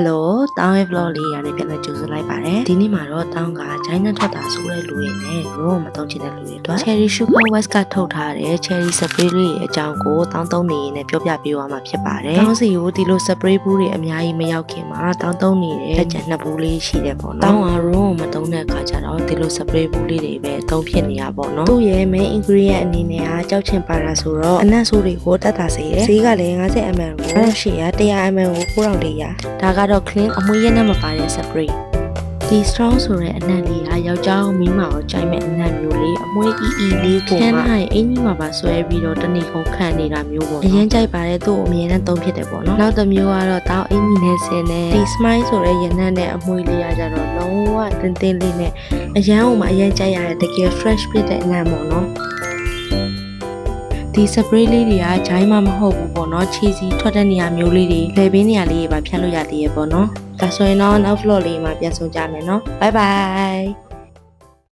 Hello တောင်းရဲ့ vlog လေးရာနေပြန်လဲကြိုဆိုလိုက်ပါတယ်ဒီနေ့မှာတော့တောင်းကဂျိုင်းနဲ့ထွက်တာဆိုတဲ့လူတွေနဲ့ရောမတုံးချင်တဲ့လူတွေအတွက် Cherry Sugar Wax ကထုတ်ထားတဲ့ Cherry Spray လေးရဲ့အကြောင်းကိုတောင်းသုံးနေရင်လည်းပြောပြပေးသွားမှာဖြစ်ပါတယ်တောင်းစီကိုဒီလို Spray ဘူးတွေအများကြီးမရောက်ခင်မှာတောင်းသုံးနေတဲ့လက်ကျန်နှစ်ဘူးလေးရှိတယ်ပေါ့နော်တောင်းအားရောမတုံးတဲ့အခါကျတော့ဒီလို Spray ဘူးလေးတွေပဲအသုံးဖြစ်နေရပေါ့နော်သူ့ရဲ့ main ingredient အနေနဲ့ကကြောက်ချင်ပါတာဆိုတော့အနံ့ဆိုးတွေကိုတတ်တာစေတယ်ဈေးကလည်း 50ml ကို100ml ကို9400ဒါကတော့ clean အမွှေးရနဲ့မပါတဲ့ spray ဒီ strong ဆိုတဲ့အနံ့လေးကယောက်ျားမိန်းမကိုကြိုက်မဲ့အနံ့မျိုးလေးအမွှေးအီလေးကိုမှအင်ကြီးမှာပါဆွဲပြီးတော့တနေ့ကုန်ခံနေတာမျိုးပေါ့အရင်ကြိုက်ပါတယ်သူ့အမြဲတမ်းသုံးဖြစ်တယ်ပေါ့နော်နောက်တစ်မျိုးကတော့တောင်းအင်ကြီးနဲ့ဆင်းတဲ့ဒီ smile ဆိုတဲ့ရနံ့နဲ့အမွှေးလေးကကြတော့လုံးဝတင်းတင်းလေးနဲ့အရန်အောင်မှအရင်ကြိုက်ရတဲ့တကယ် fresh ဖြစ်တဲ့အနံ့ပေါ့နော်ဒီ spray လေးတွေကဂျိုင်းမှမဟုတ်ဘူးပေါ့နော်ခြေစီထွက်တဲ့နေရာမျိုးလေးတွေလေပင်းနေရာလေးတွေပါဖြတ်လို့ရသေးရပေါ့နော်ဒါဆိုရင်တော့နောက် vlog လေးမှာပြန်ဆုံကြမယ်နော် bye bye